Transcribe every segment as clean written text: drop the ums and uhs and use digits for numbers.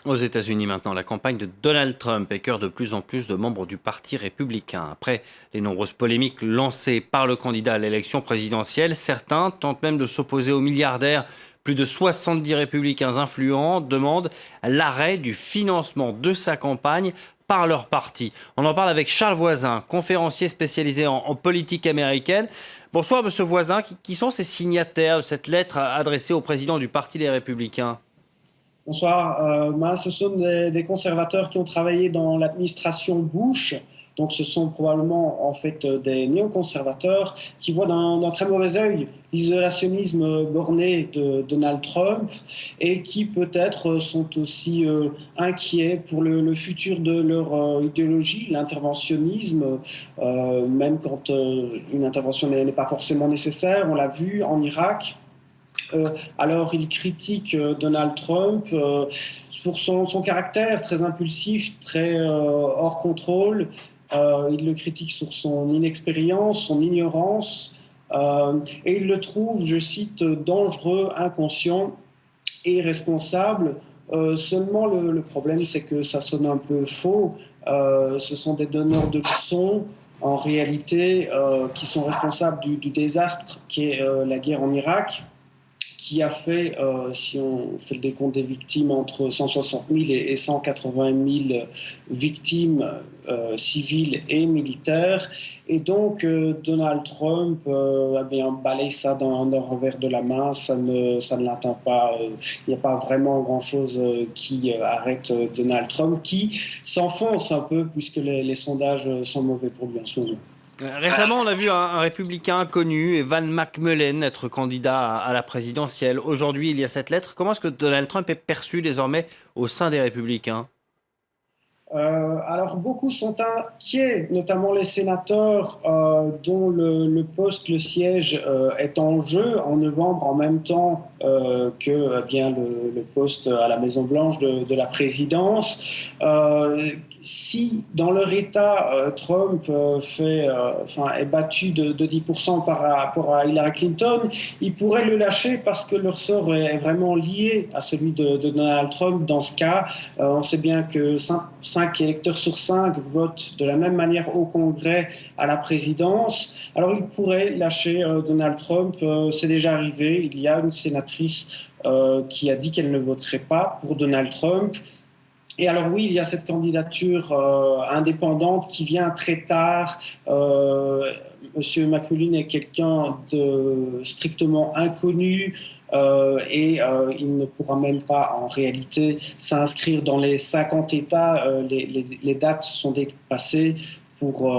Aux États-Unis maintenant, la campagne de Donald Trump écœure de plus en plus de membres du Parti républicain. Après les nombreuses polémiques lancées par le candidat à l'élection présidentielle, certains tentent même de s'opposer aux milliardaires. Plus de 70 républicains influents demandent l'arrêt du financement de sa campagne par leur parti. On en parle avec Charles Voisin, conférencier spécialisé en politique américaine. Bonsoir Monsieur Voisin, qui sont ces signataires de cette lettre adressée au président du Parti des Républicains? Bonsoir. Ce sont des conservateurs qui ont travaillé dans l'administration Bush. Donc, ce sont probablement en fait des néoconservateurs qui voient d'un très mauvais œil l'isolationnisme borné de Donald Trump et qui peut-être sont aussi inquiets pour le futur de leur idéologie, l'interventionnisme, même quand une intervention n'est pas forcément nécessaire. On l'a vu en Irak. Alors, il critique Donald Trump pour son caractère très impulsif, très hors contrôle. Il le critique sur son inexpérience, son ignorance, et il le trouve, je cite, dangereux, inconscient et responsable. Seulement, le problème, c'est que ça sonne un peu faux. Ce sont des donneurs de leçons, en réalité, qui sont responsables du désastre qui est la guerre en Irak, qui a fait, si on fait le décompte des victimes, entre 160 000 et 180 000 victimes civiles et militaires. Et donc, Donald Trump balaye ça d'un revers de la main. Ça ne l'atteint pas. Il n'y a pas vraiment grand-chose qui arrête Donald Trump, qui s'enfonce un peu, puisque les sondages sont mauvais pour lui en ce moment. Récemment, on a vu un républicain connu, Evan McMullin, être candidat à la présidentielle. Aujourd'hui, il y a cette lettre. Comment est-ce que Donald Trump est perçu désormais au sein des républicains? Alors, beaucoup sont inquiets, notamment les sénateurs dont le poste, le siège est en jeu en novembre, en même temps que le poste à la Maison-Blanche de la présidence. Si dans leur État, Trump est battu de 10% par rapport à Hillary Clinton, ils pourraient le lâcher parce que leur sort est vraiment lié à celui de Donald Trump. Dans ce cas, on sait bien que 5 électeurs sur 5 votent de la même manière au Congrès à la présidence. Alors ils pourraient lâcher Donald Trump. C'est déjà arrivé. Il y a une sénatrice qui a dit qu'elle ne voterait pas pour Donald Trump. Et alors oui, il y a cette candidature indépendante qui vient très tard. Monsieur McMullin est quelqu'un de strictement inconnu il ne pourra même pas en réalité s'inscrire dans les 50 États. Les dates sont dépassées pour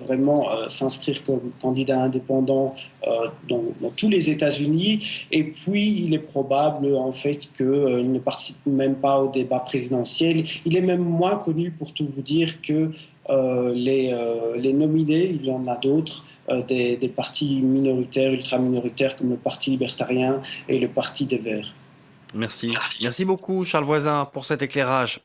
vraiment s'inscrire comme candidat indépendant dans tous les États-Unis. Et puis, il est probable en fait qu'il ne participe même pas au débat présidentiel. Il est même moins connu, pour tout vous dire, que les nominés. Il y en a d'autres, des partis minoritaires, ultra-minoritaires, comme le Parti libertarien et le Parti des Verts. Merci. Merci beaucoup, Charles Voisin, pour cet éclairage.